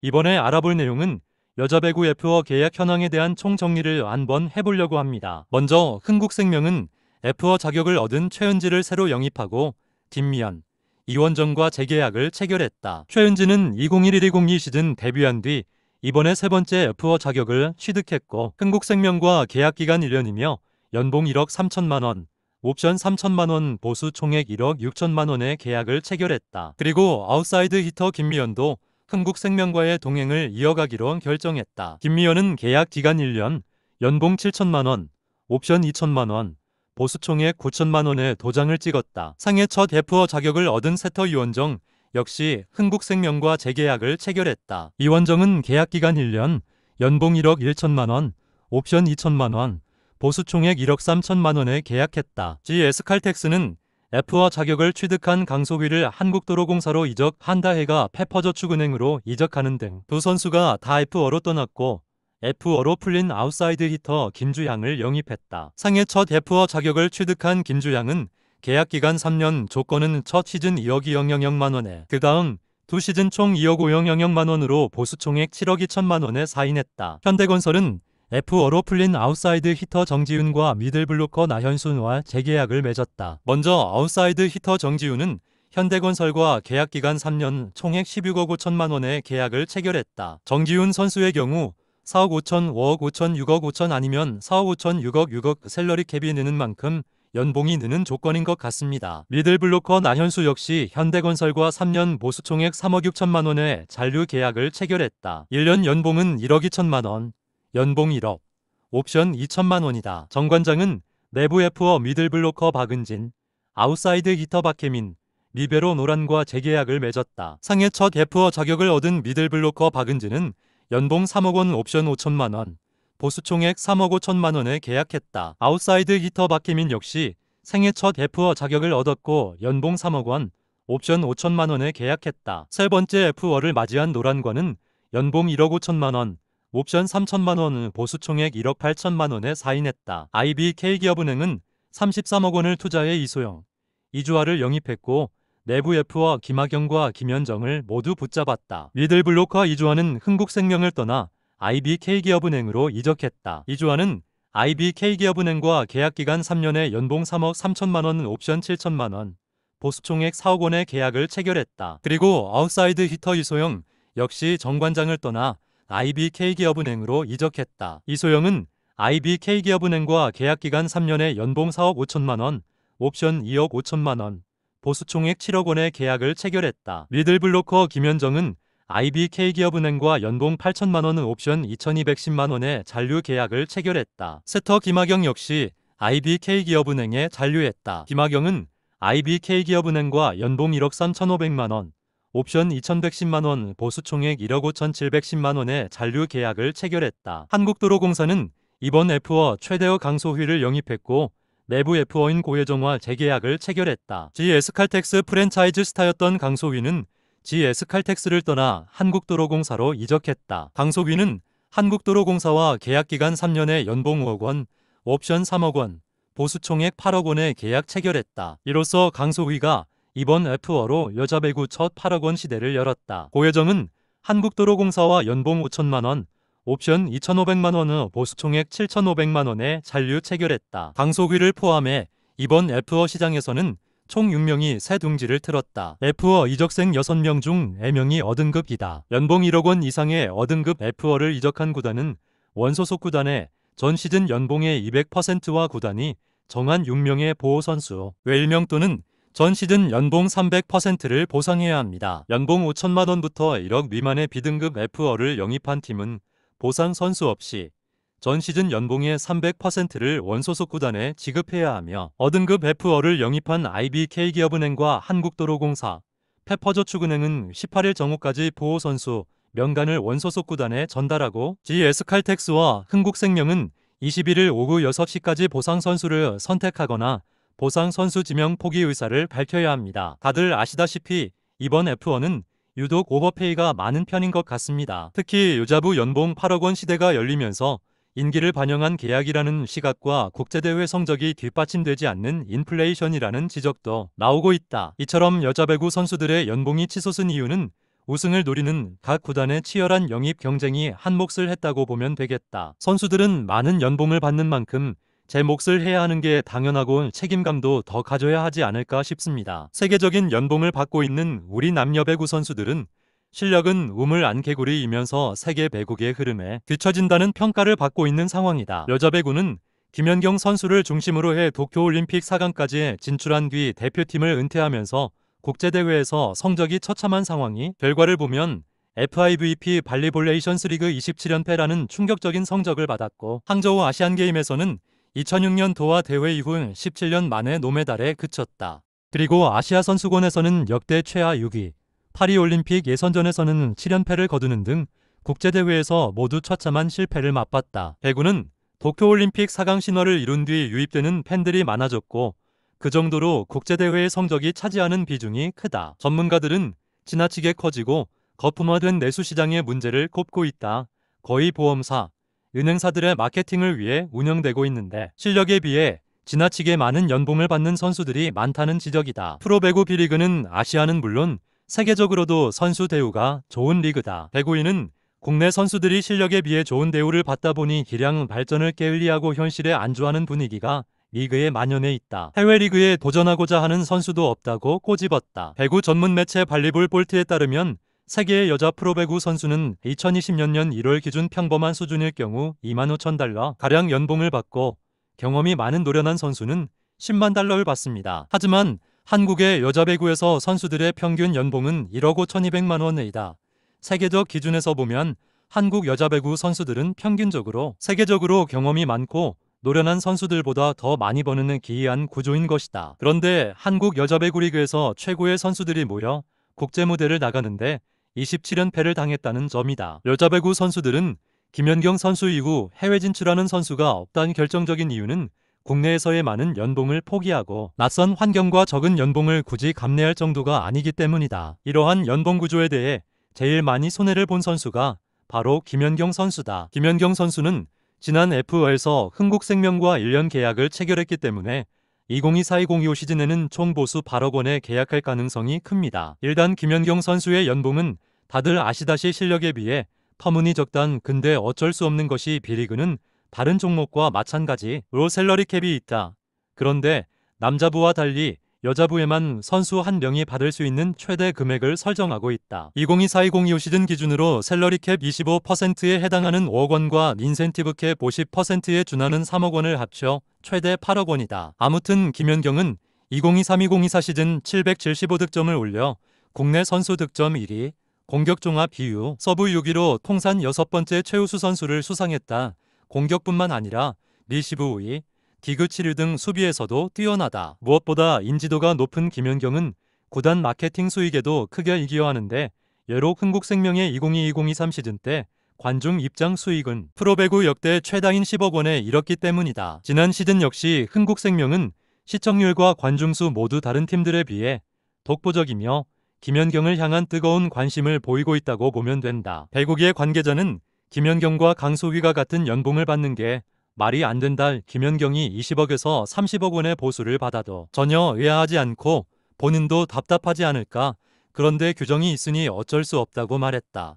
이번에 알아볼 내용은 여자 배구 F1 계약 현황에 대한 총정리를 한번 해보려고 합니다. 먼저 흥국생명은 F1 자격을 얻은 최은지를 새로 영입하고 김미연, 이원정과 재계약을 체결했다. 최은지는 2021-2022 시즌 데뷔한 뒤 이번에 세 번째 F1 자격을 취득했고 흥국생명과 계약기간 1년이며 연봉 1억 3천만 원, 옵션 3천만 원, 보수 총액 1억 6천만 원의 계약을 체결했다. 그리고 아웃사이드 히터 김미연도 흥국생명과의 동행을 이어가기로 결정했다. 김미연은 계약 기간 1년, 연봉 7천만 원, 옵션 2천만 원, 보수 총액 9천만 원의 도장을 찍었다. 상해 첫 F1 자격을 얻은 세터 이원정 역시 흥국생명과 재계약을 체결했다. 이원정은 계약 기간 1년, 연봉 1억 1천만 원, 옵션 2천만 원, 보수 총액 1억 3천만 원에 계약했다. GS칼텍스는 F1 자격을 취득한 강소휘를 한국도로공사로 이적한 다해가 페퍼저축은행으로 이적하는 등 두 선수가 다 F1로 떠났고 F1로 풀린 아웃사이드 히터 김주향을 영입했다. 상해 첫 F1 자격을 취득한 김주향은 계약기간 3년, 조건은 첫 시즌 2억 200만 원에 그 다음 두 시즌 총 2억 500만 원으로 보수 총액 7억 2천만 원에 사인했다. 현대건설은 F1로 풀린 아웃사이드 히터 정지훈과 미들블로커 나현순과 재계약을 맺었다. 먼저 아웃사이드 히터 정지훈은 현대건설과 계약기간 3년 총액 16억 5천만 원의 계약을 체결했다. 정지훈 선수의 경우 4억 5천, 5억 5천, 6억 5천 아니면 4억 5천, 6억 샐러리 캡이 느는 만큼 연봉이 느는 조건인 것 같습니다. 미들블로커 나현수 역시 현대건설과 3년 보수 총액 3억 6천만 원의 잔류 계약을 체결했다. 1년 연봉은 1억 2천만 원, 연봉 1억, 옵션 2천만 원이다. 정관장은 내부 F1 미들블로커 박은진, 아웃사이드 히터 박혜민, 리베로 노란과 재계약을 맺었다. 상해 첫 F1 자격을 얻은 미들블로커 박은진은 연봉 3억 원, 옵션 5천만 원, 보수 총액 3억 5천만 원에 계약했다. 아웃사이드 히터 박혜민 역시 생애 첫 F1 자격을 얻었고 연봉 3억 원, 옵션 5천만 원에 계약했다. 세 번째 F1을 맞이한 노란과는 연봉 1억 5천만 원, 옵션 3천만 원, 보수 총액 1억 8천만 원에 사인했다. IBK기업은행은 33억 원을 투자해 이소영, 이주아를 영입했고 내부 F와 김학영과 김현정을 모두 붙잡았다. 미들블로커 이주아는 흥국생명을 떠나 IBK기업은행으로 이적했다. 이주아는 IBK기업은행과 계약기간 3년에 연봉 3억 3천만 원, 옵션 7천만 원, 보수 총액 4억 원의 계약을 체결했다. 그리고 아웃사이드 히터 이소영 역시 정관장을 떠나 IBK기업은행으로 이적했다. 이소영은 IBK기업은행과 계약기간 3년에 연봉 4억 5천만 원, 옵션 2억 5천만 원, 보수 총액 7억 원의 계약을 체결했다. 미들블로커 김현정은 IBK기업은행과 연봉 8천만 원, 옵션 2,210만 원의 잔류 계약을 체결했다. 세터 김학영 역시 IBK기업은행에 잔류했다. 김학영은 IBK기업은행과 연봉 1억 3,500만 원, 옵션 2,110만 원, 보수 총액 1억 5,710만 원의 잔류 계약을 체결했다. 한국도로공사는 이번 F1 최대어 강소휘를 영입했고 내부 F1인 고혜정과 재계약을 체결했다. GS칼텍스 프랜차이즈 스타였던 강소휘는 GS칼텍스를 떠나 한국도로공사로 이적했다. 강소휘는 한국도로공사와 계약기간 3년에 연봉 5억 원, 옵션 3억 원, 보수 총액 8억 원의 계약 체결했다. 이로써 강소휘가 이번 F1로 여자 배구 첫 8억 원 시대를 열었다. 고혜정은 한국도로공사와 연봉 5천만 원, 옵션 2,500만 원, 보수 총액 7,500만 원에 잔류 체결했다. 강소휘를 포함해 이번 F1 시장에서는 총 6명이 새 둥지를 틀었다. F1 이적생 6명 중 4명이 어등급이다. 연봉 1억 원 이상의 어등급 F1를 이적한 구단은 원소속 구단의 전 시즌 연봉의 200%와 구단이 정한 6명의 보호선수 외 1명 또는 전 시즌 연봉 300%를 보상해야 합니다. 연봉 5천만 원부터 1억 미만의 B등급 F1를 영입한 팀은 보상 선수 없이 전 시즌 연봉의 300%를 원소속 구단에 지급해야 하며 어등급 F1를 영입한 IBK기업은행과 한국도로공사, 페퍼저축은행은 18일 정오까지 보호선수 명단을 원소속 구단에 전달하고 GS칼텍스와 흥국생명은 21일 오후 6시까지 보상선수를 선택하거나 보상선수 지명 포기 의사를 밝혀야 합니다. 다들 아시다시피 이번 F1은 유독 오버페이가 많은 편인 것 같습니다. 특히 여자부 연봉 8억 원 시대가 열리면서 인기를 반영한 계약이라는 시각과 국제대회 성적이 뒷받침되지 않는 인플레이션이라는 지적도 나오고 있다. 이처럼 여자 배구 선수들의 연봉이 치솟은 이유는 우승을 노리는 각 구단의 치열한 영입 경쟁이 한 몫을 했다고 보면 되겠다. 선수들은 많은 연봉을 받는 만큼 제 몫을 해야 하는 게 당연하고 책임감도 더 가져야 하지 않을까 싶습니다. 세계적인 연봉을 받고 있는 우리 남녀 배구 선수들은 실력은 우물 안 개구리이면서 세계 배구의 흐름에 뒤처진다는 평가를 받고 있는 상황이다. 여자 배구는 김연경 선수를 중심으로 해 도쿄올림픽 4강까지 진출한 뒤 대표팀을 은퇴하면서 국제대회에서 성적이 처참한 상황이 결과를 보면 FIVP 발리볼레이션스 리그 27연패라는 충격적인 성적을 받았고 항저우 아시안게임에서는 2006년 도하 대회 이후 17년 만에 노메달에 그쳤다. 그리고 아시아 선수권에서는 역대 최하 6위, 파리올림픽 예선전에서는 7연패를 거두는 등 국제대회에서 모두 처참한 실패를 맛봤다. 배구는 도쿄올림픽 4강 신화를 이룬 뒤 유입되는 팬들이 많아졌고 그 정도로 국제대회의 성적이 차지하는 비중이 크다. 전문가들은 지나치게 커지고 거품화된 내수시장의 문제를 꼽고 있다. 거의 보험사, 은행사들의 마케팅을 위해 운영되고 있는데 실력에 비해 지나치게 많은 연봉을 받는 선수들이 많다는 지적이다. 프로배구 B리그는 아시아는 물론 세계적으로도 선수 대우가 좋은 리그다. 배구인은 국내 선수들이 실력에 비해 좋은 대우를 받다 보니 기량 발전을 게을리하고 현실에 안주하는 분위기가 리그에 만연해 있다. 해외 리그에 도전하고자 하는 선수도 없다고 꼬집었다. 배구 전문 매체 발리볼 볼트에 따르면 세계의 여자 프로배구 선수는 2020년 1월 기준 평범한 수준일 경우 25,000달러 가량 연봉을 받고 경험이 많은 노련한 선수는 10만 달러를 받습니다. 하지만 한국의 여자 배구에서 선수들의 평균 연봉은 1억 5,200만 원이다. 세계적 기준에서 보면 한국 여자 배구 선수들은 평균적으로 세계적으로 경험이 많고 노련한 선수들보다 더 많이 버는 기이한 구조인 것이다. 그런데 한국 여자 배구 리그에서 최고의 선수들이 모여 국제 무대를 나가는데 27연패를 당했다는 점이다. 여자 배구 선수들은 김연경 선수 이후 해외 진출하는 선수가 없다는 결정적인 이유는 국내에서의 많은 연봉을 포기하고 낯선 환경과 적은 연봉을 굳이 감내할 정도가 아니기 때문이다. 이러한 연봉 구조에 대해 제일 많이 손해를 본 선수가 바로 김연경 선수다. 김연경 선수는 지난 F.O.에서 흥국생명과 1년 계약을 체결했기 때문에 2024-2025 시즌에는 총 보수 8억 원에 계약할 가능성이 큽니다. 일단 김연경 선수의 연봉은 다들 아시다시 실력에 비해 터무니 적단. 근데 어쩔 수 없는 것이 B리그는 다른 종목과 마찬가지로 셀러리 캡이 있다. 그런데 남자부와 달리 여자부에만 선수 한 명이 받을 수 있는 최대 금액을 설정하고 있다. 2024-2025 시즌 기준으로 셀러리 캡 25%에 해당하는 5억 원과 인센티브 캡 50%에 준하는 3억 원을 합쳐 최대 8억 원이다. 아무튼 김연경은 2023-2024 시즌 775득점을 올려 국내 선수 득점 1위, 공격종합 비유, 서브 6위로 통산 6번째 최우수 선수를 수상했다. 공격뿐만 아니라 리시브 5위, 디그 7위 등 수비에서도 뛰어나다. 무엇보다 인지도가 높은 김연경은 구단 마케팅 수익에도 크게 기여하는데 예로 흥국생명의 2022-2023 시즌 때 관중 입장 수익은 프로배구 역대 최다인 10억 원에 이뤘기 때문이다. 지난 시즌 역시 흥국생명은 시청률과 관중수 모두 다른 팀들에 비해 독보적이며 김연경을 향한 뜨거운 관심을 보이고 있다고 보면 된다. 배구계 관계자는 김연경과 강소휘가 같은 연봉을 받는 게 말이 안 된다. 김연경이 20억에서 30억 원의 보수를 받아도 전혀 의아하지 않고 본인도 답답하지 않을까. 그런데 규정이 있으니 어쩔 수 없다고 말했다.